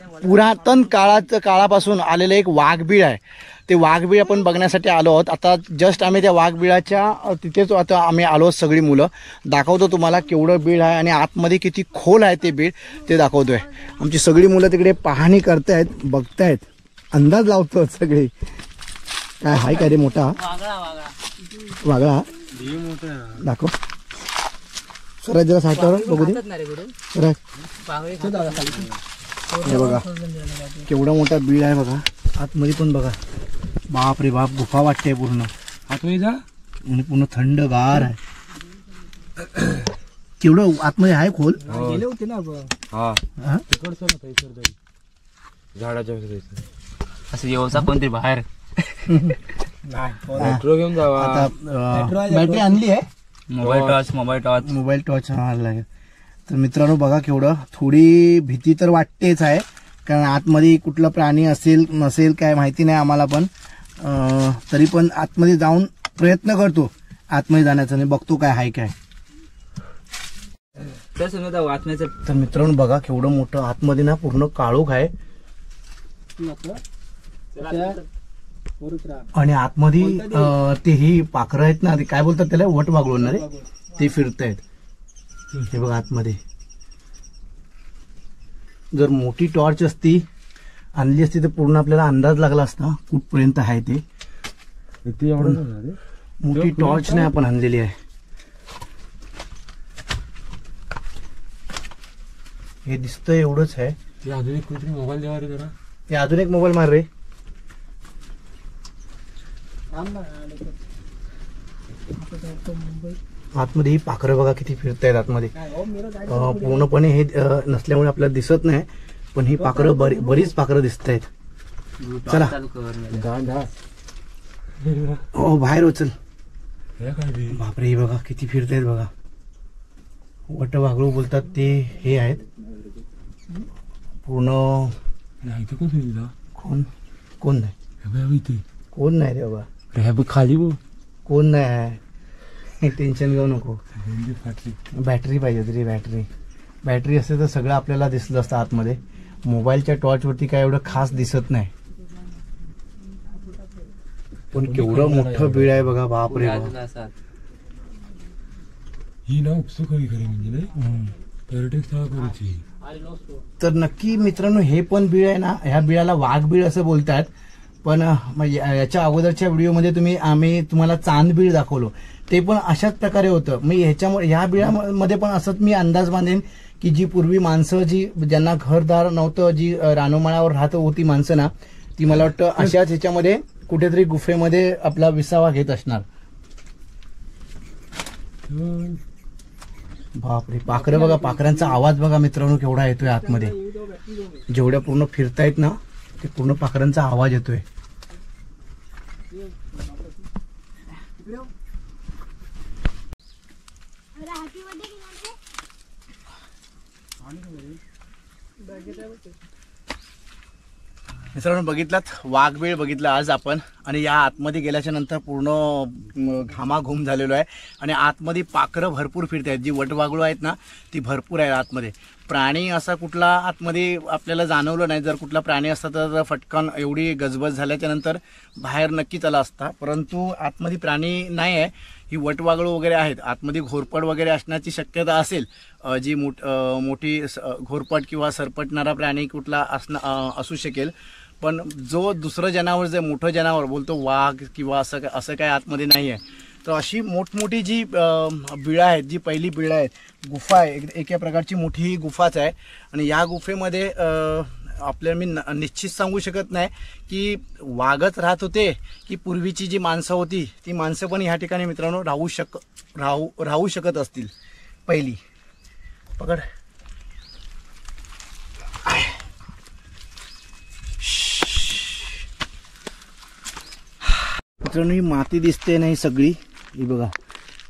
पुरातन काळापासून आलेलं एक वाघबीळ आहे. ते वाघबीळ आपण बघण्यासाठी आलो आहोत. आता जस्ट आम्ही त्या वाघबिळाच्या तिथेच आता आम्ही आलो आहोत. सगळी मुलं दाखवतो तुम्हाला केवढं बीळ आहे आणि आतमध्ये किती खोल आहे ते बीळ ते दाखवतोय. आमची सगळी मुलं तिकडे पाहणी करतायत, बघतायत, अंदाज लावतो सगळे. काय हाय काय रे मोठा वागळा दाखव सरळ जरा साठावर बघू दे. हे बघा केवढा मोठा बीळ आहे बघा. आतमध्ये पण बघा, बाप रे बाप, गुफा वाटते पूर्ण आतमध्ये जा आणि पूर्ण थंडगार आहे. केवढं आतमध्ये आहे खोल. गेले होते ना झाडाच्या असं येऊचा कोणतरी बाहेर मेट्रो घेऊन जावा. आता बॅटरी आणली आहे. मोबाईल टॉर्च आणलाय. तर मित्रांनो बघा केवढं, थोडी भीती तर वाटतेच आहे कारण आतमध्ये कुठला प्राणी असेल नसेल काय माहिती नाही आम्हाला, पण तरी पण आतमध्ये जाऊन प्रयत्न करतो आतमध्ये जाण्याचा आणि बघतो काय आहे काय. तर मित्रांनो बघा केवढं मोठं आतमध्ये ना पूर्ण काळोख आहे आणि आतमध्ये ते ही पाखरं आहेत ना, ते काय बोलतात त्याला, वट वागळणारे, ते फिरतायत. हे बघा आतमध्ये जर मोठी टॉर्च असती आणली असती तर पूर्ण आपल्याला अंदाज लागला असता कुठपर्यंत आहे ते. मोठी टॉर्च नाही आपण आणलेली आहे. हे दिसतंय एवढंच आहे. अजून एक मोबाईल द्यावा रे जरा. हे अजून एक मोबाईल मार रे. आतमध्ये ही पाखरं बघा किती फिरतायत आतमध्ये. पूर्णपणे हे नसल्यामुळे आपल्याला दिसत नाही, पण ही पाखरं बरीच पाखरं दिसत आहेत. चला हो बाहेर उचल. बापरे हे बघा किती फिरतायत बघा. वट वाघळू बोलतात ते हे आहेत पूर्ण. कोण कोण नाही, कोण नाही रे बाबा, खाली कोण नाही. टेन्शन घेऊ नको. बॅटरी पाहिजे तरी बॅटरी असते तर सगळं आपल्याला दिसलं असतं आतमध्ये. मोबाईलच्या टॉर्च वरती काय एवढं खास दिसत नाही, पण केवढं मोठं बीळ आहे बघा. बापरे ही ना उपसुक म्हणजे पर्यटक स्थळ करूची. तर नक्की मित्रांनो हे पण बीळ आहे ना, ह्या बिळाला वाघबीळ असं बोलतात. पण याच्या अगोदरच्या व्हिडिओमध्ये आम्ही तुम्हाला चांदबीळ दाखवलो, ते पण अशाच प्रकारे होतं. मी ह्याच्यामुळे ह्या बिळामध्ये पण असंच मी अंदाज बांधेन की जी पूर्वी माणसं ज्यांना घरदार नव्हतं, जी रानोमाळावर राहत होती माणसं ना, ती मला वाटतं अशाच ह्याच्यामध्ये कुठेतरी गुफेमध्ये आपला विसावा घेत असणार. बापरे पाखरं बघा, पाखरांचा आवाज बघा मित्रांनो केवढा येतोय आतमध्ये. जेवढ्या पूर्ण फिरतायत ना ते पूर्ण पाखरांचा आवाज येतोय. मित्रांनो बघितलात वाघबीळ बघितला आज आपण, आणि या आतमध्ये गेल्याच्या नंतर पूर्ण घामाघूम झालेलो आहे. आणि आतमध्ये पाखरं भरपूर फिरत आहेत. जी वटवाघळू आहेत ना ती भरपूर आहे आतमध्ये. प्राणी असा कुठला आतमध्ये आपल्याला जाणवलं नाही. जर कुठला प्राणी असता तर फटकन एवढी गजबज झाल्याच्या नंतर बाहेर नक्कीच आला असता, परंतु आतमध्ये प्राणी नाही आहे. ही वटवाघळू वगैरे आहेत. आतमध्ये घोरपड वगैरे असण्याची शक्यता असेल, जी मोठी घोरपड किंवा सरपटणारा प्राणी कुठला असू शकेल. पण जो दुसरं जनावर, जे मोठं जनावर बोलतो वाघ किंवा असं काय आतमध्ये नाही आहे. तर अशी मोठमोठी जी बिळं आहेत, जी पहिली बिळं आहेत, गुफा आहे, एका प्रकारची मोठी ही गुफाच आहे. आणि या गुफेमध्ये आपल्याला मी निश्चित सांगू शकत नाही की वाघच राहत होते की पूर्वीची जी माणसं होती ती माणसं पण ह्या ठिकाणी मित्रांनो राहू शकत असतील. पहिली पकड. मित्रांनो ही माती दिसते नाही सगळी, ही बघा.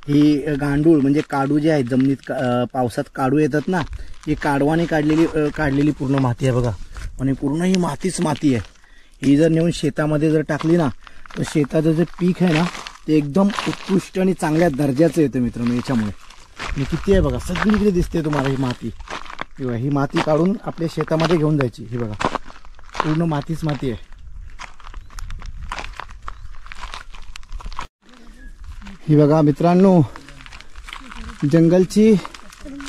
ही गांडूळ म्हणजे काडू जे आहेत जमिनीत पावसात काडू येतात ना, ही काडवाने काढलेली पूर्ण माती आहे बघा. आणि पूर्ण ही मातीच माती आहे. ही जर नेऊन शेतामध्ये जर टाकली ना तर शेताचं जे पीक आहे ना ते एकदम उत्कृष्ट आणि चांगल्या दर्जाचं येतं मित्रांनो याच्यामुळे. आणि किती आहे बघा, सगळीकडे दिसते तुम्हाला ही माती. ही बघा, ही माती काढून आपल्या शेतामध्ये घेऊन जायची. ही बघा पूर्ण मातीच माती आहे. ही बघा मित्रांनो, जंगलची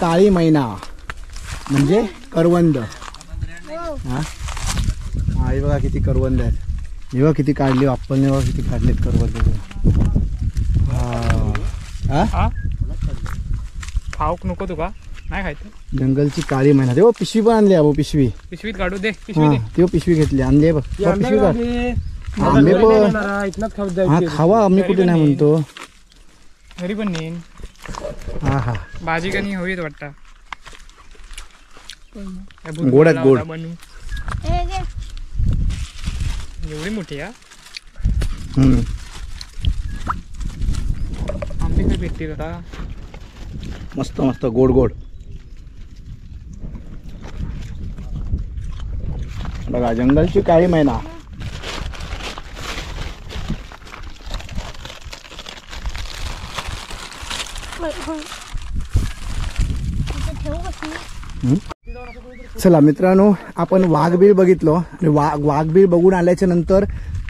काळी मैना म्हणजे करवंद. हा हे बघा किती करवंद आहेत. हे बघा किती काढली आपण, बघा किती काढलेत करवंद. हा खाऊक नको तुका, नाही खायचं. जंगलची काळी मैना. ते पिशवी पण आणली आहे, पिशवी पिशवीत काढू दे, पिशवी दे. ते पिशवी घेतली, आणली आहे बघ. पिशवी काढ. आंबे पण हा खावा, आम्ही कुठे नाही म्हणतो. घरी पण नेईन. हा हा भाजी कणी होईत वाटतं. गोड आहेत, गोड. बनवू एवढी मोठी हा. आंबे काय भेटतील आता. मस्त मस्त गोड गोड. बघा जंगलची काळी मैना. चला मित्रांनो, आपण वाघबीळ बघितलो आणि वाघबीळ बघून आल्याच्या नंतर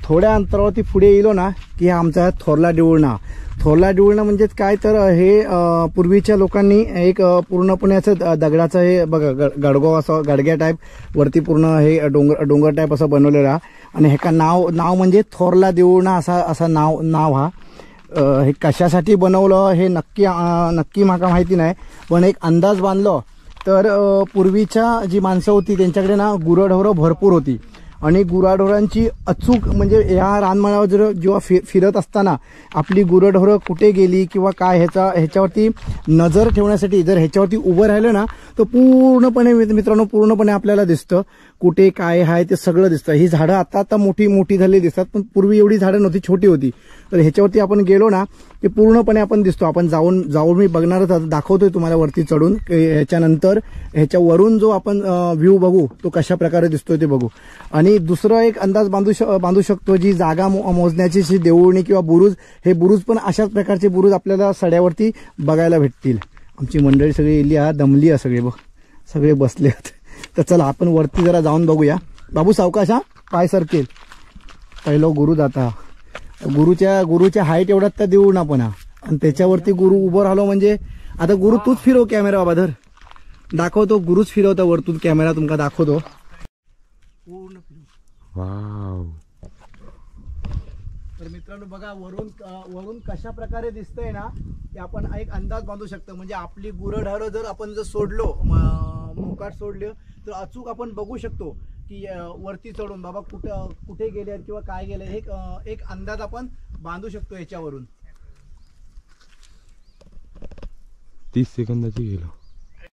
थोड्या अंतरावरती पुढे येलो ना की हा आमचा थोरला देऊळणा. थोरला देऊळणा म्हणजे काय तर हे पूर्वीच्या लोकांनी एक पूर्णपणे असं दगडाचं हे बघा गडगाव असं गडग्या टाईप वरती पूर्ण हे डोंगर टाईप असं बनवलेला. आणि ह्याका नाव म्हणजे थोरला देऊळणा असा नाव हा. हे कशासाठी बनवलं हे नक्की माका माहिती नाही, पण एक अंदाज बांधलो तर पूर्वीच्या जी माणसं होती त्यांच्याकडे ना गुरंढोरं भरपूर होती. आणि गुराढोरांची अचूक म्हणजे या रानमाळावर जेव्हा फिरत असताना आपली गुरंढोरं कुठे गेली किंवा काय ह्याच्यावरती नजर ठेवण्यासाठी जर ह्याच्यावरती उभं राहिलं ना तर पूर्णपणे मित्रांनो पूर्णपणे आपल्याला दिसतं कुठे काय आहे ते सगळं दिसतं. ही झाडं आता मोठी झालेली दिसतात, पण पूर्वी एवढी झाडं नव्हती, छोटी होती. तर ह्याच्यावरती आपण गेलो ना ते पूर्णपणे आपण दिसतो. आपण जाऊन मी बघणारच दाखवतोय तुम्हाला वरती चढून. ह्याच्यानंतर ह्याच्यावरून जो आपण व्ह्यू बघू तो कशा प्रकारे दिसतोय ते बघू. आणि दुसरं एक अंदाज बांधू शकतो, जी जागा मोजण्याची जी देऊळणी किंवा बुरुज, हे बुरुज पण अशाच प्रकारचे बुरुज आपल्याला सड्यावरती बघायला भेटतील. आमची मंडळी सगळी येली दमली आहे सगळे, बघ सगळे बसले आहेत. तर चला आपण वरती जरा जाऊन बघूया. बाबू सावकाश हा, पाय सरकेल. पहिलं गुरु जाता, गुरुच्या हाईट एवढ्यात त्या देऊळणा पण हा. आणि त्याच्यावरती गुरु उभं राहिलो म्हणजे आता गुरु तूच फिरव कॅमेरा बाबा, धर दाखवतो. गुरुच फिरवता वरतून कॅमेरा तुमका दाखवतो. पूर्ण वाव. तर मित्रांनो बघा वरून कशा प्रकारे दिसतंय ना की आपण एक अंदाज बांधू शकतो. म्हणजे आपली गुरंढोरं जर आपण सोडलो मोकाट सोडले तर अचूक आपण बघू शकतो की वरती चढून बाबा कुठे गेले किंवा काय गेले हे एक अंदाज आपण बांधू शकतो याच्यावरून. 30 सेकंदाची गेलो.